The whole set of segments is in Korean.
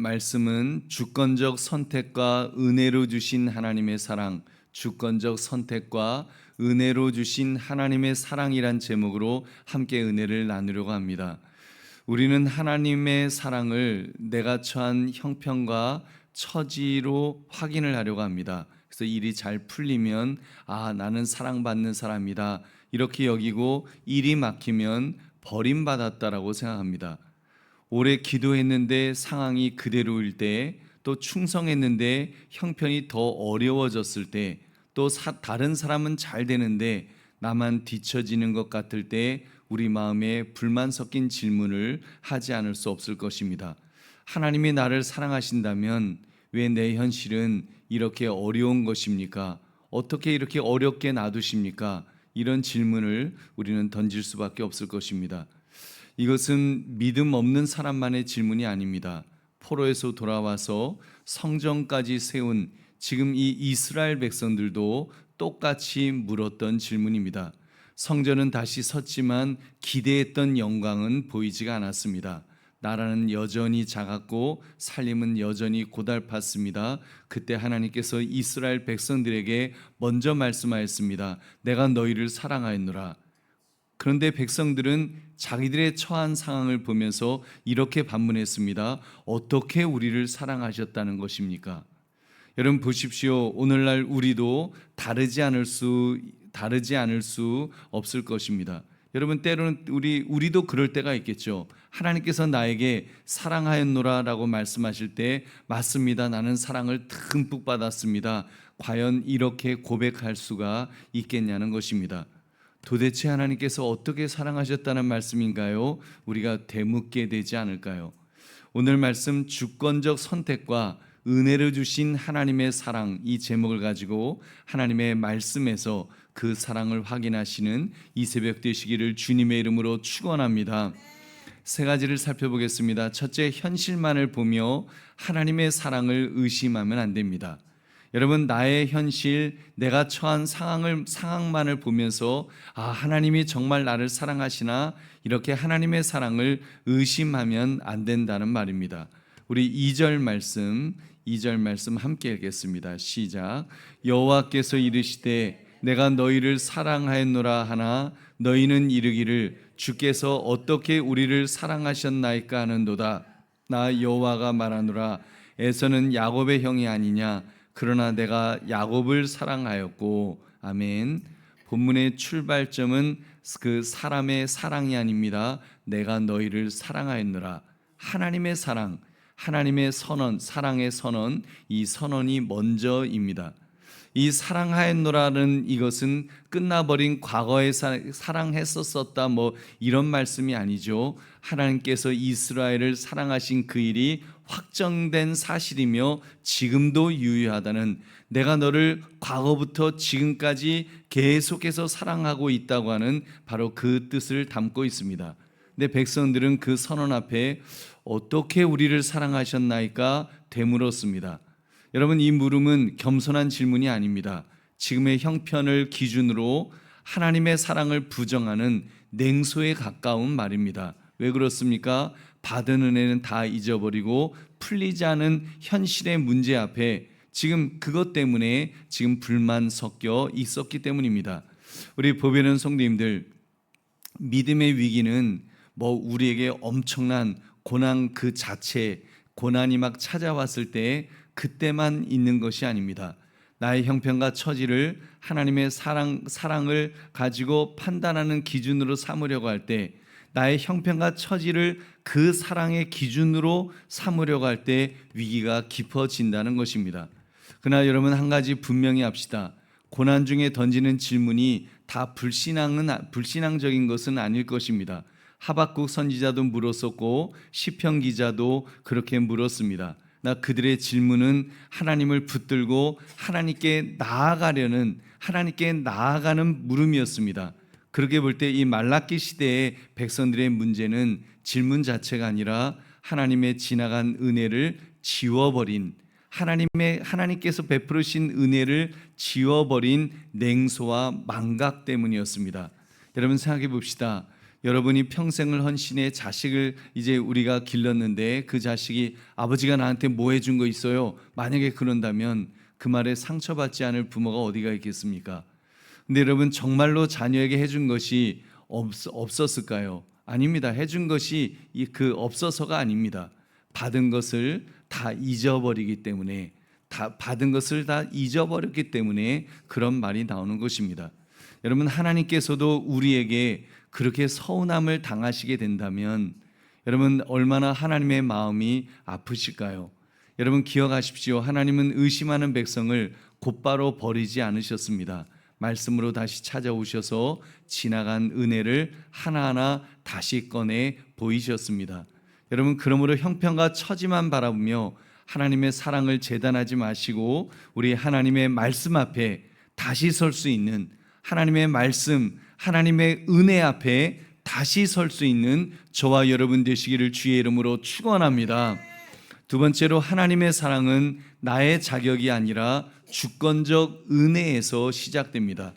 말씀은 주권적 선택과 은혜로 주신 하나님의 사랑, 주권적 선택과 은혜로 주신 하나님의 사랑이란 제목으로 함께 은혜를 나누려고 합니다. 우리는 하나님의 사랑을 내가 처한 형편과 처지로 확인을 하려고 합니다. 그래서 일이 잘 풀리면 나는 사랑받는 사람이다 이렇게 여기고, 일이 막히면 버림받았다라고 생각합니다. 오래 기도했는데 상황이 그대로일 때, 또 충성했는데 형편이 더 어려워졌을 때, 또 다른 사람은 잘 되는데 나만 뒤처지는 것 같을 때 우리 마음에 불만 섞인 질문을 하지 않을 수 없을 것입니다. 하나님이 나를 사랑하신다면 왜 내 현실은 이렇게 어려운 것입니까? 어떻게 이렇게 어렵게 놔두십니까? 이런 질문을 우리는 던질 수밖에 없을 것입니다. 이것은 믿음 없는 사람만의 질문이 아닙니다. 포로에서 돌아와서 성전까지 세운 지금 이 이스라엘 백성들도 똑같이 물었던 질문입니다. 성전은 다시 섰지만 기대했던 영광은 보이지가 않았습니다. 나라는 여전히 작았고 살림은 여전히 고달팠습니다. 그때 하나님께서 이스라엘 백성들에게 먼저 말씀하였습니다. 내가 너희를 사랑하였노라. 그런데 백성들은 자기들의 처한 상황을 보면서 이렇게 반문했습니다. 어떻게 우리를 사랑하셨다는 것입니까? 여러분 보십시오. 오늘날 우리도 다르지 않을 수 없을 것입니다. 여러분 때로는 우리도 그럴 때가 있겠죠. 하나님께서 나에게 사랑하였노라 라고 말씀하실 때, 맞습니다, 나는 사랑을 듬뿍 받았습니다. 과연 이렇게 고백할 수가 있겠냐는 것입니다. 도대체 하나님께서 어떻게 사랑하셨다는 말씀인가요? 우리가 되묻게 되지 않을까요? 오늘 말씀 주권적 선택과 은혜를 주신 하나님의 사랑, 이 제목을 가지고 하나님의 말씀에서 그 사랑을 확인하시는 이 새벽 되시기를 주님의 이름으로 축원합니다. 세 가지를 살펴보겠습니다. 첫째, 현실만을 보며 하나님의 사랑을 의심하면 안 됩니다. 여러분, 나의 현실, 내가 처한 상황만을 보면서 하나님이 정말 나를 사랑하시나, 이렇게 하나님의 사랑을 의심하면 안 된다는 말입니다. 우리 2절 말씀 함께 읽겠습니다. 시작. 여호와께서 이르시되 내가 너희를 사랑하였노라 하나 너희는 이르기를 주께서 어떻게 우리를 사랑하셨나이까 하는도다. 나 여호와가 말하노라. 에서는 야곱의 형이 아니냐. 그러나 내가 야곱을 사랑하였고. 아멘. 본문의 출발점은 그 사람의 사랑이 아닙니다. 내가 너희를 사랑하였노라. 하나님의 사랑, 하나님의 선언, 사랑의 선언, 이 선언이 먼저입니다. 이 사랑하였노라는 이것은 끝나버린 과거에 사랑했었다 이런 말씀이 아니죠. 하나님께서 이스라엘을 사랑하신 그 일이 확정된 사실이며 지금도 유효하다는, 내가 너를 과거부터 지금까지 계속해서 사랑하고 있다고 하는 바로 그 뜻을 담고 있습니다. 근데 백성들은 그 선언 앞에 어떻게 우리를 사랑하셨나이까 되물었습니다. 여러분, 이 물음은 겸손한 질문이 아닙니다. 지금의 형편을 기준으로 하나님의 사랑을 부정하는 냉소에 가까운 말입니다. 왜 그렇습니까? 받은 은혜는 다 잊어버리고 풀리지 않은 현실의 문제 앞에 지금 그것 때문에 지금 불만 섞여 있었기 때문입니다. 우리 보배는 성도님들, 믿음의 위기는 우리에게 엄청난 고난 그 자체, 고난이 막 찾아왔을 때 그때만 있는 것이 아닙니다. 나의 형편과 처지를 하나님의 사랑을 가지고 판단하는 기준으로 삼으려고 할 때, 나의 형편과 처지를 그 사랑의 기준으로 삼으려고 할 때 위기가 깊어진다는 것입니다. 그러나 여러분, 한 가지 분명히 합시다. 고난 중에 던지는 질문이 다 불신앙적인 것은 아닐 것입니다. 하박국 선지자도 물었었고 시편 기자도 그렇게 물었습니다. 그들의 질문은 하나님을 붙들고 하나님께 나아가는 물음이었습니다. 그렇게 볼 때 이 말라기 시대의 백성들의 문제는 질문 자체가 아니라 하나님의 지나간 은혜를 지워버린, 하나님께서 베푸르신 은혜를 지워버린 냉소와 망각 때문이었습니다. 여러분 생각해 봅시다. 여러분이 평생을 헌신해 자식을 이제 우리가 길렀는데 그 자식이 아버지가 나한테 뭐 해준 거 있어요? 만약에 그런다면 그 말에 상처받지 않을 부모가 어디가 있겠습니까? 근데 여러분 정말로 자녀에게 해준 것이 없었을까요? 아닙니다. 해준 것이 없어서가 아닙니다. 받은 것을 다 잊어버리기 때문에 받은 것을 다 잊어버렸기 때문에 그런 말이 나오는 것입니다. 여러분 하나님께서도 우리에게 그렇게 서운함을 당하시게 된다면 여러분 얼마나 하나님의 마음이 아프실까요? 여러분 기억하십시오. 하나님은 의심하는 백성을 곧바로 버리지 않으셨습니다. 말씀으로 다시 찾아오셔서 지나간 은혜를 하나하나 다시 꺼내 보이셨습니다. 여러분 그러므로 형편과 처지만 바라보며 하나님의 사랑을 재단하지 마시고 우리 하나님의 말씀 앞에 다시 설 수 있는 하나님의 말씀, 하나님의 은혜 앞에 다시 설 수 있는 저와 여러분 되시기를 주의 이름으로 축원합니다. 두 번째로 하나님의 사랑은 나의 자격이 아니라 주권적 은혜에서 시작됩니다.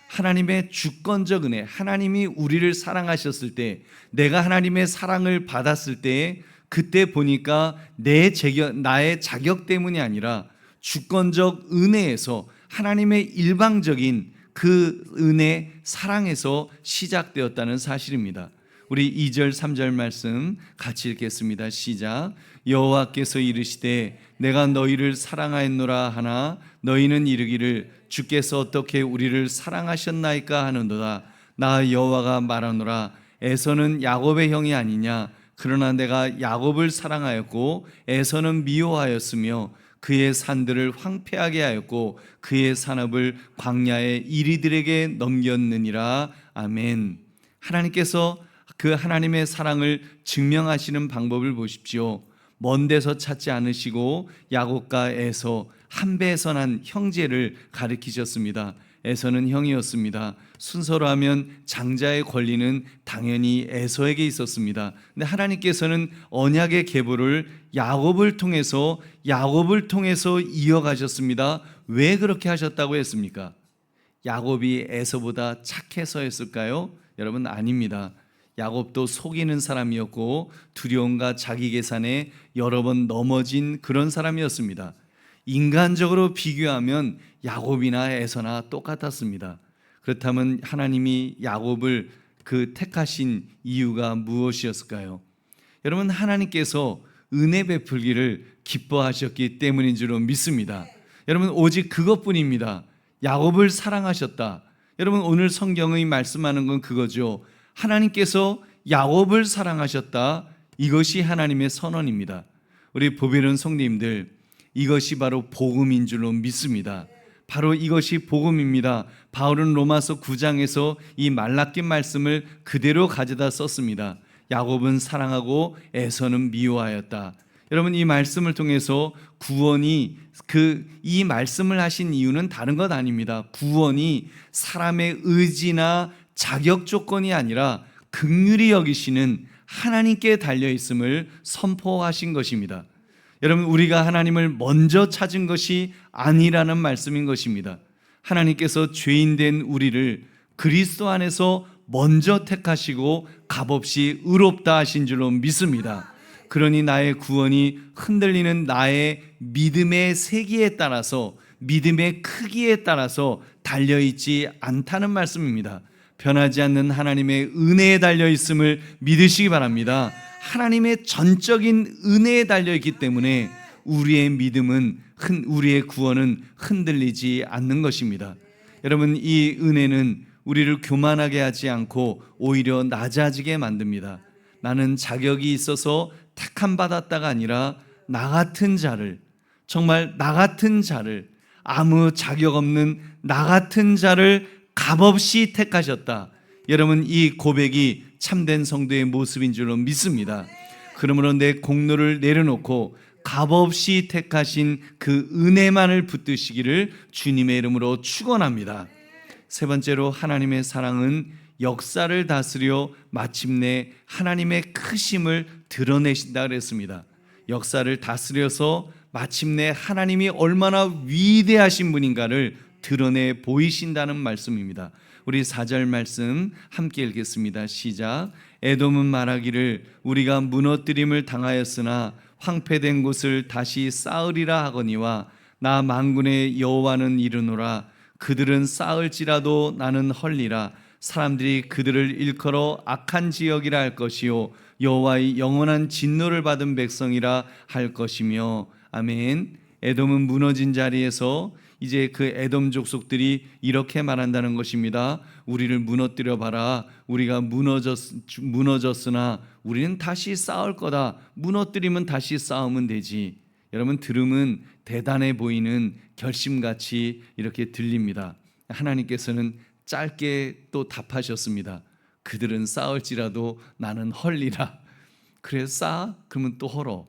하나님의 주권적 은혜, 하나님이 우리를 사랑하셨을 때, 내가 하나님의 사랑을 받았을 때 그때 보니까 나의 자격 때문이 아니라 주권적 은혜에서 하나님의 일방적인 그 은혜, 사랑에서 시작되었다는 사실입니다. 우리 2절, 3절 말씀 같이 읽겠습니다. 시작. 여호와께서 이르시되 내가 너희를 사랑하였노라 하나 너희는 이르기를 주께서 어떻게 우리를 사랑하셨나이까 하는도다. 나 여호와가 말하노라 에서는 야곱의 형이 아니냐. 그러나 내가 야곱을 사랑하였고 에서는 미워하였으며 그의 산들을 황폐하게 하였고 그의 산업을 광야의 이리들에게 넘겼느니라. 아멘. 하나님께서 그 하나님의 사랑을 증명하시는 방법을 보십시오. 먼 데서 찾지 않으시고 야곱과 에서 한 배에서 난 형제를 가리키셨습니다. 에서는 형이었습니다. 순서로 하면 장자의 권리는 당연히 에서에게 있었습니다. 근데 하나님께서는 언약의 계보를 야곱을 통해서 이어가셨습니다. 왜 그렇게 하셨다고 했습니까? 야곱이 에서보다 착해서였을까요? 여러분 아닙니다. 야곱도 속이는 사람이었고 두려움과 자기 계산에 여러 번 넘어진 그런 사람이었습니다. 인간적으로 비교하면 야곱이나 에서나 똑같았습니다. 그렇다면 하나님이 야곱을 택하신 이유가 무엇이었을까요? 여러분 하나님께서 은혜 베풀기를 기뻐하셨기 때문인 줄로 믿습니다. 여러분 오직 그것뿐입니다. 야곱을 사랑하셨다. 여러분 오늘 성경이 말씀하는 건 그거죠. 하나님께서 야곱을 사랑하셨다. 이것이 하나님의 선언입니다. 우리 보배로운 성도님들, 이것이 바로 복음인 줄로 믿습니다. 바로 이것이 복음입니다. 바울은 로마서 9장에서 이 말라기 말씀을 그대로 가져다 썼습니다. 야곱은 사랑하고 에서는 미워하였다. 여러분 이 말씀을 통해서 구원이 이 말씀을 하신 이유는 다른 것 아닙니다. 구원이 사람의 의지나 자격 조건이 아니라 긍휼히 여기시는 하나님께 달려 있음을 선포하신 것입니다. 여러분 우리가 하나님을 먼저 찾은 것이 아니라는 말씀인 것입니다. 하나님께서 죄인된 우리를 그리스도 안에서 먼저 택하시고 값없이 의롭다 하신 줄로 믿습니다. 그러니 나의 구원이 흔들리는 나의 믿음의 세기에 따라서 믿음의 크기에 따라서 달려있지 않다는 말씀입니다. 변하지 않는 하나님의 은혜에 달려있음을 믿으시기 바랍니다. 하나님의 전적인 은혜에 달려있기 때문에 우리의 믿음은 우리의 구원은 흔들리지 않는 것입니다. 여러분 이 은혜는 우리를 교만하게 하지 않고 오히려 낮아지게 만듭니다. 나는 자격이 있어서 택함 받았다가 아니라 나 같은 자를, 정말 나 같은 자를, 아무 자격 없는 나 같은 자를 값없이 택하셨다. 여러분 이 고백이 참된 성도의 모습인 줄로 믿습니다. 그러므로 내 공로를 내려놓고 값없이 택하신 그 은혜만을 붙드시기를 주님의 이름으로 축원합니다. 세 번째로 하나님의 사랑은 역사를 다스려 마침내 하나님의 크심을 드러내신다 그랬습니다. 역사를 다스려서 마침내 하나님이 얼마나 위대하신 분인가를 드러내 보이신다는 말씀입니다. 우리 4절 말씀 함께 읽겠습니다. 시작. 에돔은 말하기를 우리가 무너뜨림을 당하였으나 황폐된 곳을 다시 쌓으리라 하거니와 나 만군의 여호와는 이르노라. 그들은 쌓을지라도 나는 헐리라. 사람들이 그들을 일컬어 악한 지역이라 할 것이요 여호와의 영원한 진노를 받은 백성이라 할 것이며. 아멘. 에돔은 무너진 자리에서 이제 그 에돔 족속들이 이렇게 말한다는 것입니다. 우리를 무너뜨려 봐라. 우리가 무너졌으나 우리는 다시 쌓을 거다. 무너뜨리면 다시 쌓으면 되지. 여러분, 들으면 대단해 보이는 결심같이 이렇게 들립니다. 하나님께서는 짧게 또 답하셨습니다. 그들은 쌓을지라도 나는 헐리라. 그래 쌓아? 그러면 또 헐어.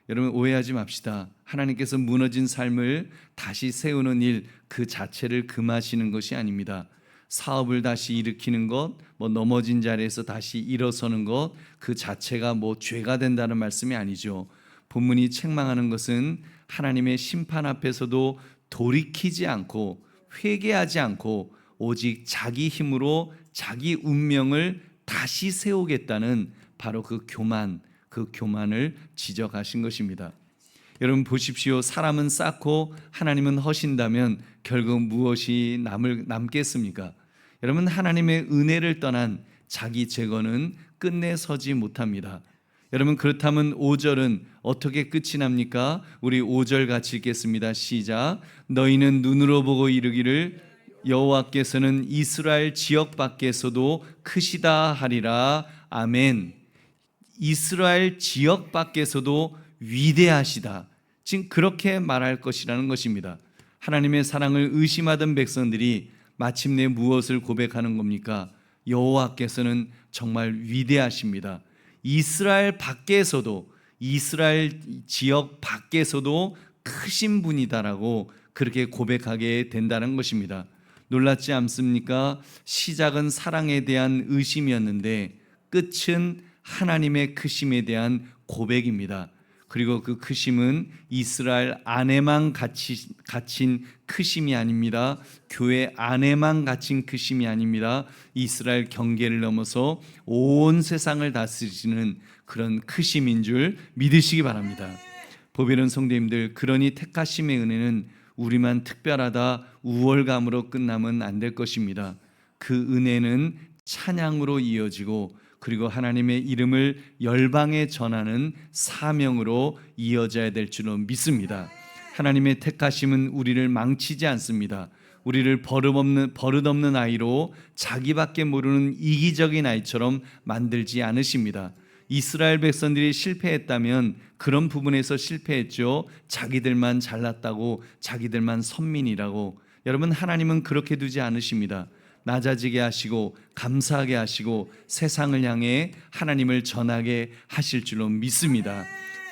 여러분, 오해하지 맙시다. 하나님께서 무너진 삶을 다시 세우는 일 그 자체를 금하시는 것이 아닙니다. 사업을 다시 일으키는 것, 넘어진 자리에서 다시 일어서는 것, 그 자체가 죄가 된다는 말씀이 아니죠. 본문이 책망하는 것은 하나님의 심판 앞에서도 돌이키지 않고 회개하지 않고 오직 자기 힘으로 자기 운명을 다시 세우겠다는 바로 그 교만을 지적하신 것입니다. 여러분 보십시오. 사람은 쌓고 하나님은 허신다면 결국 무엇이 남겠습니까? 여러분, 하나님의 은혜를 떠난 자기 제거는 끝내 서지 못합니다. 여러분, 그렇다면 5절은 어떻게 끝이 납니까? 우리 5절 같이 읽겠습니다. 시작. 너희는 눈으로 보고 이르기를 여호와께서는 이스라엘 지역 밖에서도 크시다 하리라. 아멘. 이스라엘 지역 밖에서도 위대하시다. 지금 그렇게 말할 것이라는 것입니다. 하나님의 사랑을 의심하던 백성들이 마침내 무엇을 고백하는 겁니까? 여호와께서는 정말 위대하십니다. 이스라엘 밖에서도, 이스라엘 지역 밖에서도 크신 분이다라고 그렇게 고백하게 된다는 것입니다. 놀랍지 않습니까? 시작은 사랑에 대한 의심이었는데 끝은 하나님의 크심에 대한 고백입니다. 그리고 그 크심은 이스라엘 안에만 갇힌 크심이 아닙니다. 교회 안에만 갇힌 크심이 아닙니다. 이스라엘 경계를 넘어서 온 세상을 다스리시는 그런 크심인 줄 믿으시기 바랍니다. 보배로운 성도님들, 그러니 택하심의 은혜는 우리만 특별하다 우월감으로 끝나면 안 될 것입니다. 그 은혜는 찬양으로 이어지고 그리고 하나님의 이름을 열방에 전하는 사명으로 이어져야 될 줄로 믿습니다. 하나님의 택하심은 우리를 망치지 않습니다. 우리를 버릇없는 아이로 자기밖에 모르는 이기적인 아이처럼 만들지 않으십니다. 이스라엘 백성들이 실패했다면 그런 부분에서 실패했죠. 자기들만 잘났다고, 자기들만 선민이라고. 여러분, 하나님은 그렇게 두지 않으십니다. 낮아지게 하시고 감사하게 하시고 세상을 향해 하나님을 전하게 하실 줄로 믿습니다.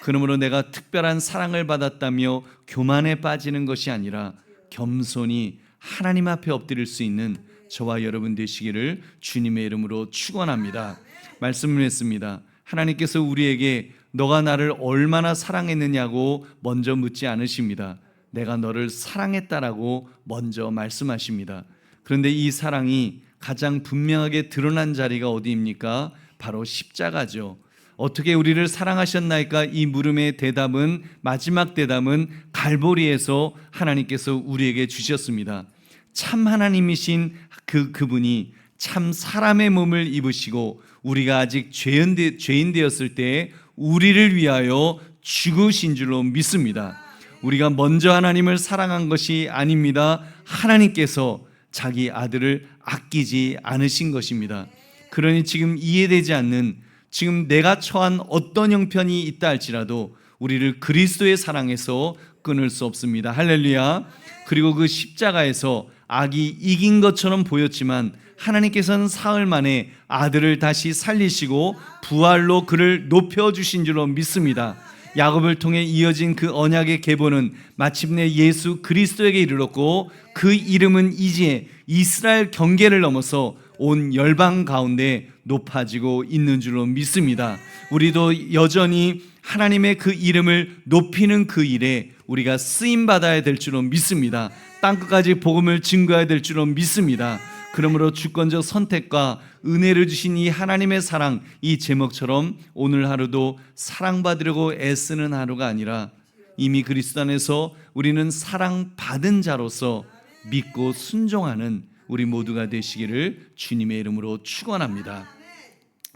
그러므로 내가 특별한 사랑을 받았다며 교만에 빠지는 것이 아니라 겸손히 하나님 앞에 엎드릴 수 있는 저와 여러분 되시기를 주님의 이름으로 축원합니다. 말씀을 했습니다. 하나님께서 우리에게 너가 나를 얼마나 사랑했느냐고 먼저 묻지 않으십니다. 내가 너를 사랑했다라고 먼저 말씀하십니다. 그런데 이 사랑이 가장 분명하게 드러난 자리가 어디입니까? 바로 십자가죠. 어떻게 우리를 사랑하셨나이까? 이 물음의 대답은, 마지막 대답은 갈보리에서 하나님께서 우리에게 주셨습니다. 참 하나님이신 그분이 참 사람의 몸을 입으시고 우리가 아직 죄인 되었을 때 우리를 위하여 죽으신 줄로 믿습니다. 우리가 먼저 하나님을 사랑한 것이 아닙니다. 하나님께서 자기 아들을 아끼지 않으신 것입니다. 그러니 지금 이해되지 않는, 지금 내가 처한 어떤 형편이 있다 할지라도 우리를 그리스도의 사랑에서 끊을 수 없습니다. 할렐루야. 그리고 그 십자가에서 악이 이긴 것처럼 보였지만 하나님께서는 사흘 만에 아들을 다시 살리시고 부활로 그를 높여주신 줄로 믿습니다. 야곱을 통해 이어진 그 언약의 계보는 마침내 예수 그리스도에게 이르렀고 그 이름은 이제 이스라엘 경계를 넘어서 온 열방 가운데 높아지고 있는 줄로 믿습니다. 우리도 여전히 하나님의 그 이름을 높이는 그 일에 우리가 쓰임 받아야 될 줄로 믿습니다. 땅끝까지 복음을 증거해야 될 줄로 믿습니다. 그러므로 주권적 선택과 은혜를 주신 이 하나님의 사랑, 이 제목처럼 오늘 하루도 사랑받으려고 애쓰는 하루가 아니라 이미 그리스도 안에서 우리는 사랑받은 자로서 믿고 순종하는 우리 모두가 되시기를 주님의 이름으로 축원합니다.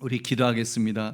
우리 기도하겠습니다.